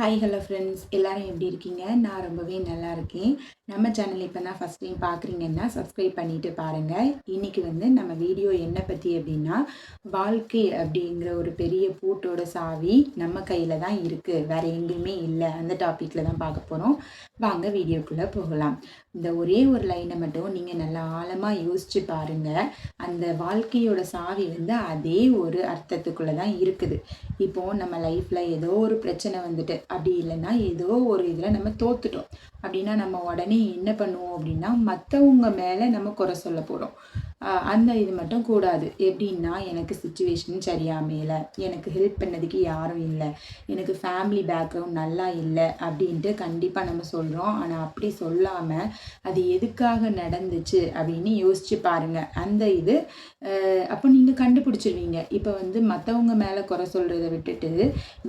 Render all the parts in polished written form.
Hi hello friends, எல்லோரும் எப்படி இருக்கீங்க? நான் ரொம்பவே நல்லா இருக்கேன். நம்ம சேனல் இப்போ தான் ஃபஸ்ட் டைம் பார்க்குறீங்கன்னா சப்ஸ்கிரைப் பண்ணிவிட்டு பாருங்கள். இன்றைக்கி நம்ம வீடியோ என்ன பற்றி அப்படின்னா, வாழ்க்கை அப்படிங்கிற ஒரு பெரிய பூட்டோட சாவி நம்ம கையில் தான் இருக்குது, வேறு எங்கேயுமே இல்லை. அந்த டாப்பிக்கில் தான் பார்க்க போகிறோம். வாங்க வீடியோக்குள்ளே போகலாம். இந்த ஒரே ஒரு லைனை மட்டும் நீங்கள் நல்லா ஆழமாக யோசித்து பாருங்கள். அந்த வாழ்க்கையோட சாவி அதே ஒரு அர்த்தத்துக்குள்ளே தான் இருக்குது. இப்போது நம்ம லைஃப்பில் ஏதோ ஒரு பிரச்சனை வந்துட்டு, அப்படி இல்லைன்னா ஏதோ ஒரு இதில் நம்ம தோத்துட்டோம் அப்படின்னா நம்ம உடனே என்ன பண்ணுவோம் அப்படின்னா, மற்றவங்க மேலே நம்ம குறை சொல்ல போகிறோம். அந்த இது மட்டும் கூடாது. எப்படின்னா, எனக்கு சுச்சுவேஷன் சரியா அமையலை, எனக்கு ஹெல்ப் பண்ணதுக்கு யாரும் இல்லை, எனக்கு ஃபேமிலி பேக்ரவுண்ட் நல்லா இல்லை அப்படின்ட்டு கண்டிப்பாக நம்ம சொல்கிறோம். ஆனால் அப்படி சொல்லாமல் அது எதுக்காக நடந்துச்சு அப்படின்னு யோசிச்சு பாருங்கள். அந்த இது அப்போ நீங்கள் கண்டுபிடிச்சிருவீங்க. இப்போ மற்றவங்க மேலே குறை சொல்கிறத விட்டுட்டு,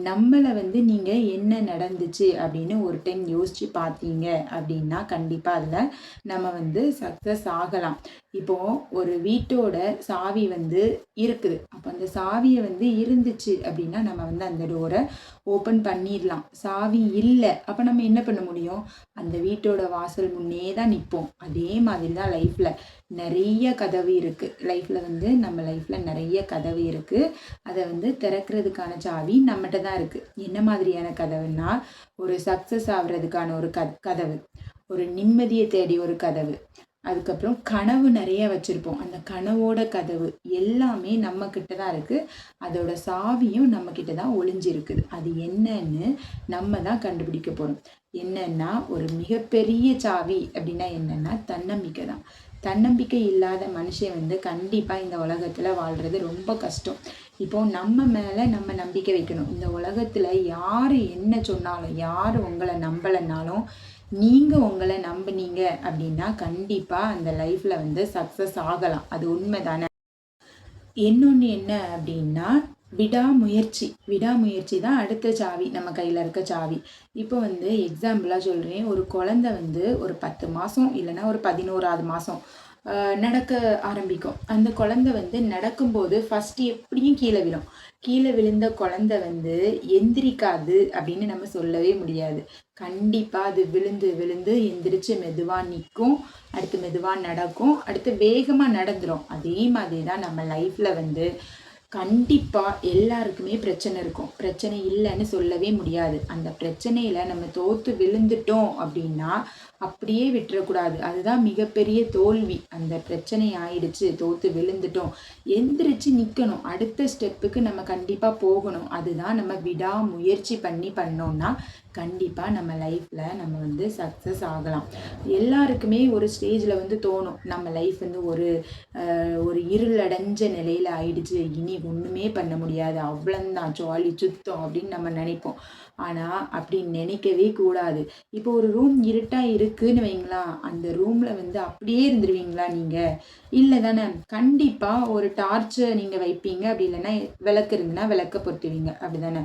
நம்மளை நீங்கள் என்ன நடந்துச்சு அப்படின்னு ஒரு டைம் யோசித்து பார்த்தீங்க அப்படின்னா கண்டிப்பாக அதில் நம்ம சக்ஸஸ் ஆகலாம். இப்போது ஒரு வீட்டோட சாவி இருக்குது. அப்போ அந்த சாவியை இருந்துச்சு அப்படின்னா நம்ம அந்த டோரை ஓப்பன் பண்ணிடலாம். சாவி இல்லை அப்போ நம்ம என்ன பண்ண முடியும்? அந்த வீட்டோட வாசல் முன்னே தான் நிற்போம். அதே மாதிரி தான் லைஃப்பில் நிறைய கதவு இருக்குது. லைஃப்பில் நம்ம லைஃப்பில் நிறைய கதவு இருக்குது. அதை திறக்கிறதுக்கான சாவி நம்மகிட்ட தான் இருக்குது. என்ன மாதிரியான கதவுன்னா, ஒரு சக்ஸஸ் ஆகுறதுக்கான ஒரு கதவு, ஒரு நிம்மதியை தேடி ஒரு கதவு, அதுக்கப்புறம் கனவு நிறைய வச்சுருப்போம், அந்த கனவோட கதவு எல்லாமே நம்மக்கிட்ட தான் இருக்குது. அதோட சாவியும் நம்மக்கிட்ட தான் ஒளிஞ்சிருக்குது. அது என்னன்னு நம்ம தான் கண்டுபிடிக்க போகிறோம். என்னன்னா, ஒரு மிகப்பெரிய சாவி அப்படின்னா என்னென்னா தன்னம்பிக்கை தான். தன்னம்பிக்கை இல்லாத மனுஷன் கண்டிப்பாக இந்த உலகத்தில் வாழ்கிறது ரொம்ப கஷ்டம். இப்போது நம்ம மேலே நம்ம நம்பிக்கை வைக்கணும். இந்த உலகத்தில் யார் என்ன சொன்னாலும், யார் உங்களை நம்பலைன்னாலும், நீங்கள் உங்களை நம்பினீங்க அப்படின்னா கண்டிப்பாக அந்த லைஃப்பில் சக்ஸஸ் ஆகலாம். அது உண்மை தானே. இன்னொன்று என்ன அப்படின்னா, விடாமுயற்சி. விடாமுயற்சி தான் அடுத்த சாவி, நம்ம கையில் இருக்க சாவி. இப்போ எக்ஸாம்பிளாக சொல்கிறேன். ஒரு குழந்தை ஒரு 10 மாதம் இல்லைன்னா ஒரு 11ஆவது மாதம் நடக்க ஆரம்பிக்கும். அந்த குழந்தை நடக்கும்போது ஃபஸ்ட்டு எப்படியும் கீழே விழும். கீழே விழுந்த குழந்தை எந்திரிக்காது அப்படின்னு நம்ம சொல்லவே முடியாது. கண்டிப்பாக அது விழுந்து விழுந்து எந்திரிச்சு மெதுவாக நிற்கும், அடுத்து மெதுவாக நடக்கும், அடுத்து வேகமாக நடந்துடும். அதே மாதிரி தான் நம்ம லைஃப்பில் கண்டிப்பாக எல்லாருக்குமே பிரச்சனை இருக்கும். பிரச்சனை இல்லைன்னு சொல்லவே முடியாது. அந்த பிரச்சனையில் நம்ம தோற்று விழுந்துட்டோம் அப்படின்னா அப்படியே விட்டுறக்கூடாது. அதுதான் மிகப்பெரிய தோல்வி. அந்த பிரச்சனை ஆயிடுச்சு, தோற்று விழுந்துட்டோம், எந்திரிச்சு நிற்கணும். அடுத்த ஸ்டெப்புக்கு நம்ம கண்டிப்பாக போகணும். அதுதான் நம்ம விடாமுயற்சி பண்ணோம்னா கண்டிப்பாக நம்ம லைஃப்பில் நம்ம சக்ஸஸ் ஆகலாம். எல்லாருக்குமே ஒரு ஸ்டேஜில் தோணும், நம்ம லைஃப் ஒரு இருளடைஞ்ச நிலையில் ஆயிடுச்சு, இனி ஒன்றுமே பண்ண முடியாது, அவ்வளோந்தான் ஜாலி சுத்தம் அப்படின்னு நம்ம நினைப்போம். ஆனால் அப்படி நினைக்கவே கூடாது. இப்போ ஒரு ரூம் இருட்டாக இருக்குன்னு வைங்களா, அந்த ரூமில் அப்படியே இருந்துருவீங்களா நீங்கள்? இல்லை தானே. கண்டிப்பாக ஒரு டார்ச்சை நீங்கள் வைப்பீங்க. அப்படி இல்லைன்னா விளக்கு இருந்துன்னா விளக்க பொருத்துவீங்க. அப்படி தானே.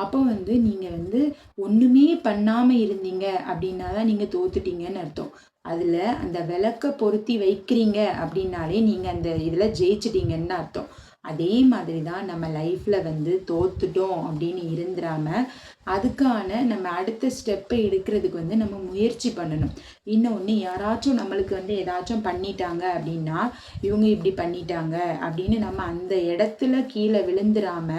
அப்போ நீங்கள் ஒன்றுமே பண்ணாமல் இருந்தீங்க அப்படின்னா தான் நீங்கள் தோத்துட்டீங்கன்னு அர்த்தம். அதில் அந்த விளக்க பொருத்தி வைக்கிறீங்க அப்படின்னாலே நீங்கள் அந்த இதில் ஜெயிச்சிட்டீங்கன்னு தான் அர்த்தம். அதே மாதிரி தான் நம்ம லைஃப்பில் தோத்துட்டோம் அப்படின்னு இருந்துடாமல் அதுக்கான நம்ம அடுத்த ஸ்டெப்பை எடுக்கிறதுக்கு நம்ம முயற்சி பண்ணணும். இன்னொன்று, யாராச்சும் நம்மளுக்கு ஏதாச்சும் பண்ணிட்டாங்க அப்படின்னா, இவங்க இப்படி பண்ணிட்டாங்க அப்படின்னு நம்ம அந்த இடத்துல கீழே விழுந்துடாம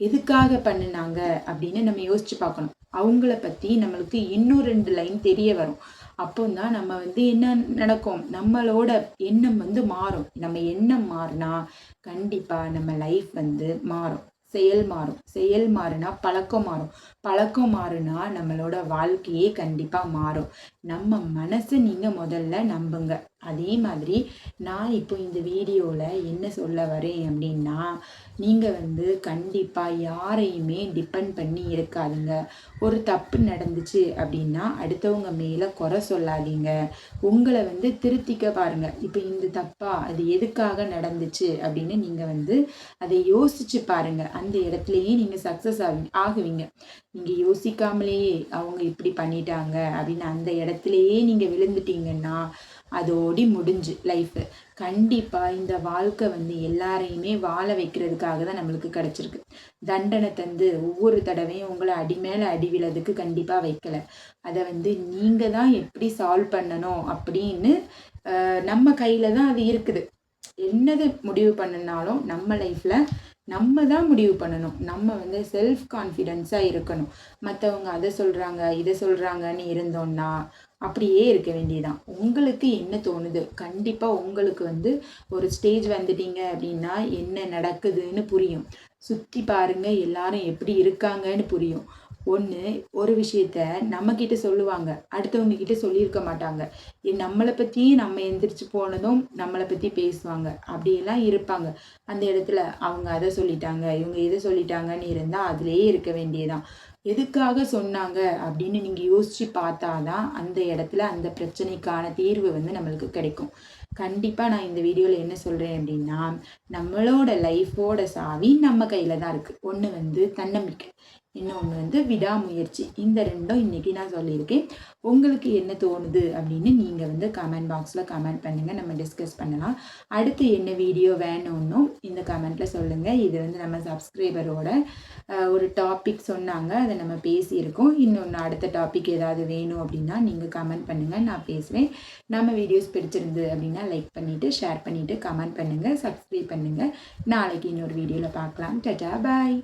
எதுக்காக பண்ணினாங்க அப்படின்னு நம்ம யோசிச்சு பார்க்கணும். அவங்கள பற்றி நம்மளுக்கு இன்னும் 2 லைன் தெரிய வரும். அப்போ தான் நம்ம என்ன நடக்கும், நம்மளோட எண்ணம் மாறும். நம்ம எண்ணம் மாறினா கண்டிப்பாக நம்ம லைஃப் மாறும். செயல் மாறும். செயல் மாறுனா பழக்கம் மாறும். பழக்கம் மாறுனா நம்மளோட வாழ்க்கையே கண்டிப்பாக மாறும். நம்ம மனசை நீங்கள் முதல்ல நம்புங்க. அதே மாதிரி நான் இப்போ இந்த வீடியோவில் என்ன சொல்ல வரேன் அப்படின்னா, நீங்கள் கண்டிப்பாக யாரையுமே டிபெண்ட் பண்ணி இருக்காதுங்க. ஒரு தப்பு நடந்துச்சு அப்படின்னா அடுத்தவங்க மேலே குறை சொல்லாதீங்க. உங்களை திருத்திக்க பாருங்கள். இப்போ இந்த தப்பா, அது எதுக்காக நடந்துச்சு அப்படின்னு நீங்கள் அதை யோசிச்சு பாருங்கள். அந்த இடத்துலையே நீங்கள் சக்ஸஸ் ஆகுவீங்க. நீங்கள் யோசிக்காமலேயே அவங்க இப்படி பண்ணிட்டாங்க அப்படின்னு அந்த இடத்துலையே நீங்கள் விழுந்துட்டீங்கன்னா அதோடி முடிஞ்சு லைஃபு. கண்டிப்பாக இந்த வாழ்க்கை வந்து எல்லாரையுமே வாழ வைக்கிறதுக்காக தான் நம்மளுக்கு கிடச்சிருக்கு. தண்டனை தந்து ஒவ்வொரு தடவையும் உங்களை அடி மேலே அடி விழதுக்கு கண்டிப்பாக வைக்கலை. அதை வந்து நீங்கள் தான் எப்படி சால்வ் பண்ணணும் அப்படின்னு நம்ம கையில் தான் அது இருக்குது. என்னது முடிவு பண்ணினாலும் நம்ம லைஃப்பில் நம்ம தான் முடிவு பண்ணணும். நம்ம வந்து செல்ஃப் கான்ஃபிடென்ஸாக இருக்கணும். மற்றவங்க அதை சொல்கிறாங்க இதை சொல்கிறாங்கன்னு இருந்தோன்னா அப்படியே இருக்க வேண்டியதான். உங்களுக்கு என்ன தோணுது? கண்டிப்பாக உங்களுக்கு வந்து ஒரு ஸ்டேஜ் வந்துட்டீங்க அப்படின்னா என்ன நடக்குதுன்னு புரியும். சுற்றி பாருங்கள், எல்லாரும் எப்படி இருக்காங்கன்னு புரியும். ஒரு விஷயத்த நம்மக்கிட்ட சொல்லுவாங்க, அடுத்தவங்க கிட்ட சொல்லியிருக்க மாட்டாங்க. நம்மளை பற்றியும் நம்ம எந்திரிச்சு போனதும் நம்மளை பற்றி பேசுவாங்க. அப்படியெல்லாம் இருப்பாங்க. அந்த இடத்துல அவங்க அதை சொல்லிட்டாங்க, இவங்க இதை சொல்லிட்டாங்கன்னு இருந்தால் அதுலேயே இருக்க வேண்டியதான். எதுக்காக சொன்னாங்க அப்படின்னு நீங்கள் யோசித்து பார்த்தாதான் அந்த இடத்துல அந்த பிரச்சனைக்கான தீர்வு வந்து நம்மளுக்கு கிடைக்கும். கண்டிப்பாக நான் இந்த வீடியோவில் என்ன சொல்கிறேன் அப்படின்னா, நம்மளோட லைஃபோட சாவி நம்ம கையில் தான் இருக்குது. ஒன்று வந்து தன்னம்பிக்கை, இன்னொன்று வந்து விடாமுயற்சி. இந்த ரெண்டும் இன்றைக்கி நான் சொல்லியிருக்கேன். உங்களுக்கு என்ன தோணுது அப்படின்னு நீங்கள் வந்து கமெண்ட் பாக்ஸில் கமெண்ட் பண்ணுங்கள், நம்ம டிஸ்கஸ் பண்ணலாம். அடுத்து என்ன வீடியோ வேணும்னும் இந்த கமெண்ட்டில் சொல்லுங்கள். இது வந்து நம்ம சப்ஸ்கிரைபரோட ஒரு டாபிக் சொன்னாங்க, அதை நம்ம பேசியிருக்கோம். இன்னொன்று அடுத்த டாபிக் ஏதாவது வேணும் அப்படின்னா நீங்கள் கமெண்ட் பண்ணுங்கள், நான் பேசுகிறேன். நம்ம வீடியோஸ் பிடிச்சிருந்து அப்படின்னா லைக் பண்ணிவிட்டு ஷேர் பண்ணிவிட்டு கமெண்ட் பண்ணுங்கள், சப்ஸ்கிரைப் பண்ணுங்கள். நாளைக்கு இன்னொரு வீடியோவில் பார்க்கலாம். டாடா பாய்.